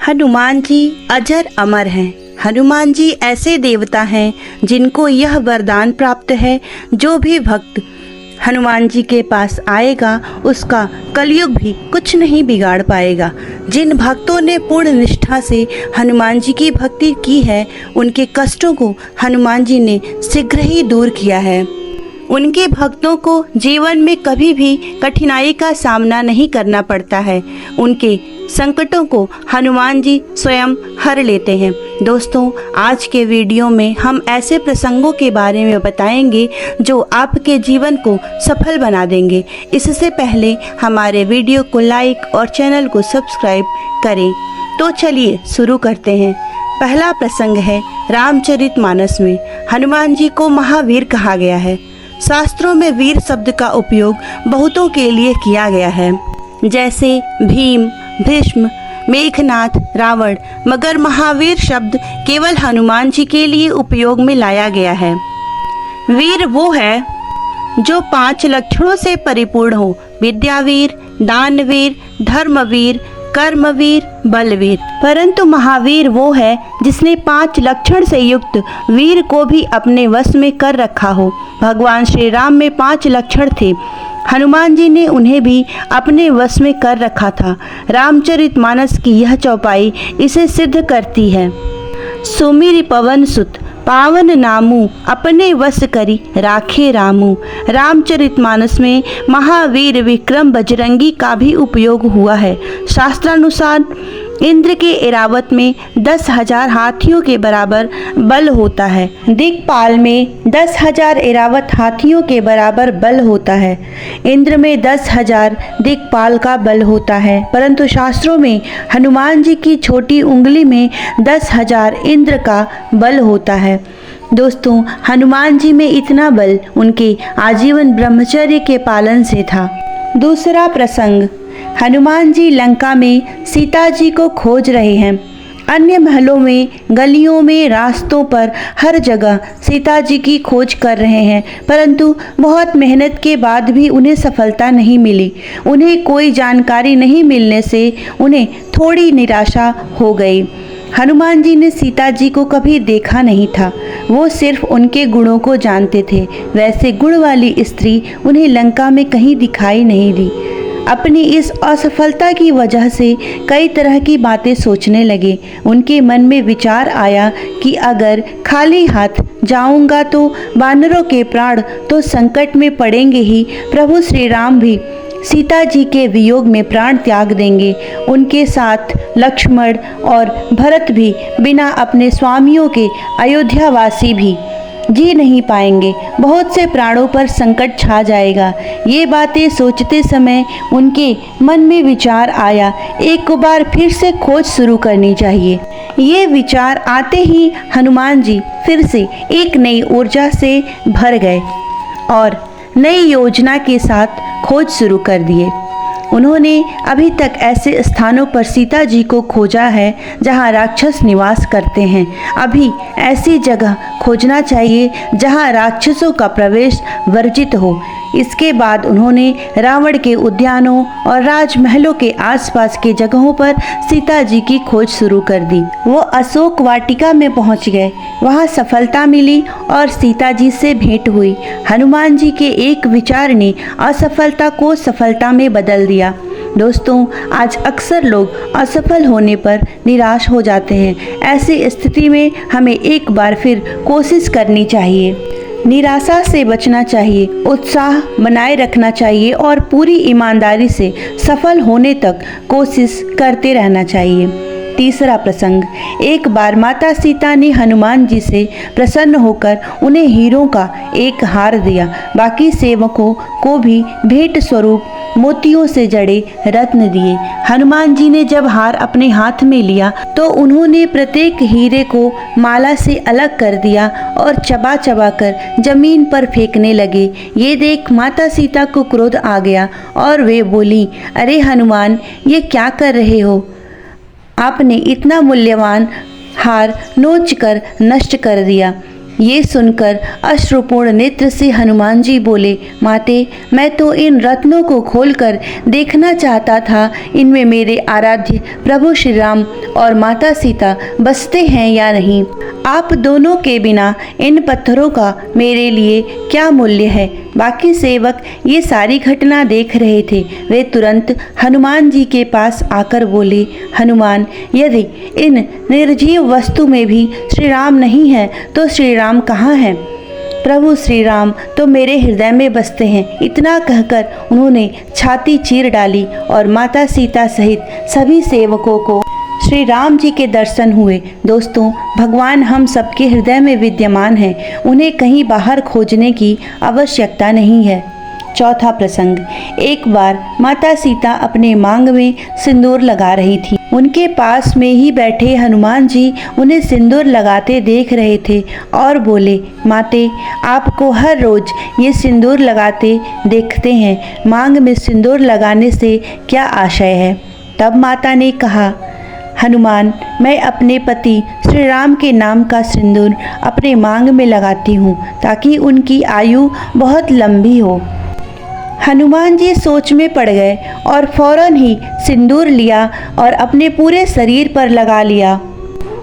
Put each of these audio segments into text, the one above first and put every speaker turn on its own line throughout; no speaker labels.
हनुमान जी अजर अमर हैं। हनुमान जी ऐसे देवता हैं जिनको यह वरदान प्राप्त है, जो भी भक्त हनुमान जी के पास आएगा उसका कलयुग भी कुछ नहीं बिगाड़ पाएगा। जिन भक्तों ने पूर्ण निष्ठा से हनुमान जी की भक्ति की है, उनके कष्टों को हनुमान जी ने शीघ्र ही दूर किया है। उनके भक्तों को जीवन में कभी भी कठिनाई का सामना नहीं करना पड़ता है। उनके संकटों को हनुमान जी स्वयं हर लेते हैं। दोस्तों, आज के वीडियो में हम ऐसे प्रसंगों के बारे में बताएंगे जो आपके जीवन को सफल बना देंगे। इससे पहले हमारे वीडियो को लाइक और चैनल को सब्सक्राइब करें। तो चलिए शुरू करते हैं। पहला प्रसंग है रामचरितमानस में। हनुमान जी को महावीर कहा गया है। शास्त्रों में वीर शब्द का उपयोग बहुतों के लिए किया गया है, जैसे भीम, भीष्म, मेघनाथ, रावण, मगर महावीर शब्द केवल हनुमान जी के लिए उपयोग में लाया गया है। वीर वो है जो 5 लक्षणों से परिपूर्ण हो: विद्यावीर, दानवीर, धर्मवीर, कर्मवीर, बलवीर। परंतु महावीर वो है जिसने 5 लक्षण से युक्त वीर को भी अपने वश में कर रखा हो। भगवान श्री राम में 5 लक्षण थे, हनुमान जी ने उन्हें भी अपने वश में कर रखा था। रामचरितमानस की यह चौपाई इसे सिद्ध करती है। सुमिरि पवन सुत पावन नामू, अपने वश करी राखे रामू। रामचरितमानस में महावीर विक्रम बजरंगी का भी उपयोग हुआ है। शास्त्रानुसार इंद्र के ऐरावत में 10,000 हाथियों के बराबर बल होता है। दिक्पाल में 10,000 ऐरावत हाथियों के बराबर बल होता है। इंद्र में 10,000 दिक्पाल का बल होता है, परंतु शास्त्रों में हनुमान जी की छोटी उंगली में 10,000 इंद्र का बल होता है। दोस्तों, हनुमान जी में इतना बल उनके आजीवन ब्रह्मचर्य के पालन से था। दूसरा प्रसंग, हनुमान जी लंका में सीता जी को खोज रहे हैं। अन्य महलों में, गलियों में, रास्तों पर हर जगह सीता जी की खोज कर रहे हैं, परंतु बहुत मेहनत के बाद भी उन्हें सफलता नहीं मिली। उन्हें कोई जानकारी नहीं मिलने से उन्हें थोड़ी निराशा हो गई। हनुमान जी ने सीता जी को कभी देखा नहीं था, वो सिर्फ उनके गुणों को जानते थे। वैसे गुण वाली स्त्री उन्हें लंका में कहीं दिखाई नहीं दी। अपनी इस असफलता की वजह से कई तरह की बातें सोचने लगे। उनके मन में विचार आया कि अगर खाली हाथ जाऊंगा तो वानरों के प्राण तो संकट में पड़ेंगे ही, प्रभु श्री राम भी सीता जी के वियोग में प्राण त्याग देंगे। उनके साथ लक्ष्मण और भरत भी बिना अपने स्वामियों के अयोध्यावासी भी जी नहीं पाएंगे। बहुत से प्राणों पर संकट छा जाएगा। ये बातें सोचते समय उनके मन में विचार आया, एक बार फिर से खोज शुरू करनी चाहिए। ये विचार आते ही हनुमान जी फिर से एक नई ऊर्जा से भर गए और नई योजना के साथ खोज शुरू कर दिए। उन्होंने अभी तक ऐसे स्थानों पर सीता जी को खोजा है जहां राक्षस निवास करते हैं। अभी ऐसी जगह खोजना चाहिए जहां राक्षसों का प्रवेश वर्जित हो। इसके बाद उन्होंने रावण के उद्यानों और राजमहलों के आसपास के जगहों पर सीता जी की खोज शुरू कर दी। वो अशोक वाटिका में पहुंच गए। वहां सफलता मिली और सीता जी से भेंट हुई। हनुमान जी के एक विचार ने असफलता को सफलता में बदल दिया। दोस्तों, आज अक्सर लोग असफल होने पर निराश हो जाते हैं। ऐसी स्थिति में हमें एक बार फिर कोशिश करनी चाहिए। निराशा से बचना चाहिए, उत्साह बनाए रखना चाहिए और पूरी ईमानदारी से सफल होने तक कोशिश करते रहना चाहिए। तीसरा प्रसंग, एक बार माता सीता ने हनुमान जी से प्रसन्न होकर उन्हें हीरों का एक हार दिया। बाकी सेवकों को भी भेंट स्वरूप मोतियों से जड़े रत्न दिए। हनुमान जी ने जब हार अपने हाथ में लिया तो उन्होंने प्रत्येक हीरे को माला से अलग कर दिया और चबा चबा कर जमीन पर फेंकने लगे। ये देख माता सीता को क्रोध आ गया और वे बोली, अरे हनुमान, ये क्या कर रहे हो? आपने इतना मूल्यवान हार नोच कर नष्ट कर दिया। ये सुनकर अश्रुपूर्ण नेत्र से हनुमान जी बोले, माते, मैं तो इन रत्नों को खोलकर देखना चाहता था, इनमें मेरे आराध्य प्रभु श्री राम और माता सीता बसते हैं या नहीं। आप दोनों के बिना इन पत्थरों का मेरे लिए क्या मूल्य है। बाकी सेवक ये सारी घटना देख रहे थे। वे तुरंत हनुमान जी के पास आकर बोले, हनुमान, यदि इन निर्जीव वस्तु में भी श्री राम नहीं है तो श्री राम कहाँ हैं? प्रभु श्री राम तो मेरे हृदय में बसते हैं। इतना कहकर उन्होंने छाती चीर डाली और माता सीता सहित सभी सेवकों को श्री राम जी के दर्शन हुए। दोस्तों, भगवान हम सबके हृदय में विद्यमान हैं, उन्हें कहीं बाहर खोजने की आवश्यकता नहीं है। चौथा प्रसंग। एक बार माता सीता अपने मांग में सिंदूर लगा रही थी। उनके पास में ही बैठे हनुमान जी उन्हें सिंदूर लगाते देख रहे थे और बोले, माते, आपको हर रोज ये सिंदूर लगाते देखते हैं, मांग में सिंदूर लगाने से क्या आशय है? तब माता ने कहा, हनुमान, मैं अपने पति श्री राम के नाम का सिंदूर अपने मांग में लगाती हूँ ताकि उनकी आयु बहुत लंबी हो। हनुमान जी सोच में पड़ गए और फौरन ही सिंदूर लिया और अपने पूरे शरीर पर लगा लिया।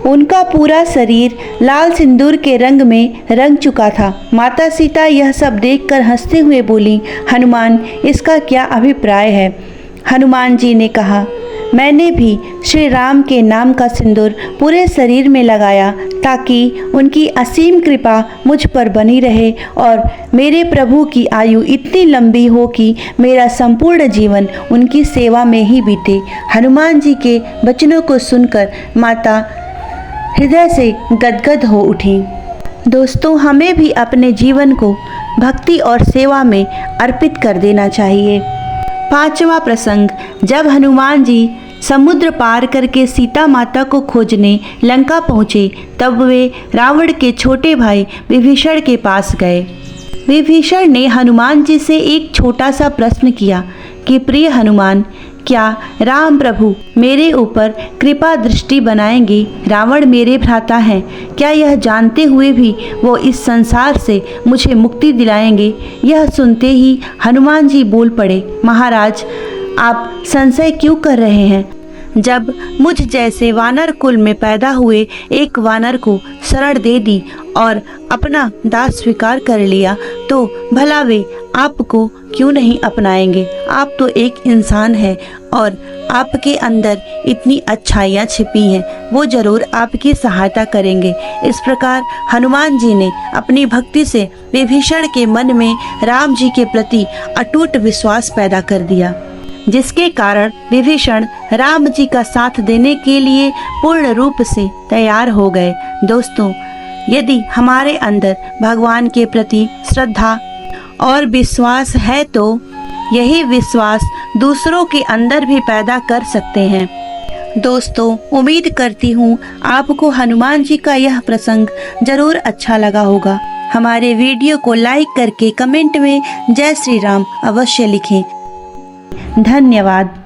उनका पूरा शरीर लाल सिंदूर के रंग में रंग चुका था। माता सीता यह सब देखकर हंसते हुए बोली, हनुमान, इसका क्या अभिप्राय है? हनुमान जी ने कहा, मैंने भी श्री राम के नाम का सिंदूर पूरे शरीर में लगाया ताकि उनकी असीम कृपा मुझ पर बनी रहे और मेरे प्रभु की आयु इतनी लंबी हो कि मेरा संपूर्ण जीवन उनकी सेवा में ही बीते। हनुमान जी के वचनों को सुनकर माता हृदय से गदगद हो उठी। दोस्तों, हमें भी अपने जीवन को भक्ति और सेवा में अर्पित कर देना चाहिए। पांचवा प्रसंग। जब हनुमान जी समुद्र पार करके सीता माता को खोजने लंका पहुँचे, तब वे रावण के छोटे भाई विभीषण के पास गए। विभीषण ने हनुमान जी से एक छोटा सा प्रश्न किया कि प्रिय हनुमान, क्या राम प्रभु मेरे ऊपर कृपा दृष्टि बनाएंगे? रावण मेरे भ्राता हैं, क्या यह जानते हुए भी वो इस संसार से मुझे मुक्ति दिलाएंगे? यह सुनते ही हनुमान जी बोल पड़े, महाराज, आप संशय क्यों कर रहे हैं? जब मुझ जैसे वानर कुल में पैदा हुए एक वानर को शरण दे दी और अपना दास स्वीकार कर लिया, तो भला वे आपको क्यों नहीं अपनाएंगे? आप तो एक इंसान हैं और आपके अंदर इतनी अच्छाइयाँ छिपी हैं, वो जरूर आपकी सहायता करेंगे। इस प्रकार हनुमान जी ने अपनी भक्ति से विभीषण के मन में राम जी के प्रति अटूट विश्वास पैदा कर दिया, जिसके कारण विभीषण राम जी का साथ देने के लिए पूर्ण रूप से तैयार हो गए। दोस्तों, यदि हमारे अंदर भगवान के प्रति श्रद्धा और विश्वास है तो यही विश्वास दूसरों के अंदर भी पैदा कर सकते हैं। दोस्तों, उम्मीद करती हूँ आपको हनुमान जी का यह प्रसंग जरूर अच्छा लगा होगा। हमारे वीडियो को लाइक करके कमेंट में जय श्री राम अवश्य लिखें। धन्यवाद।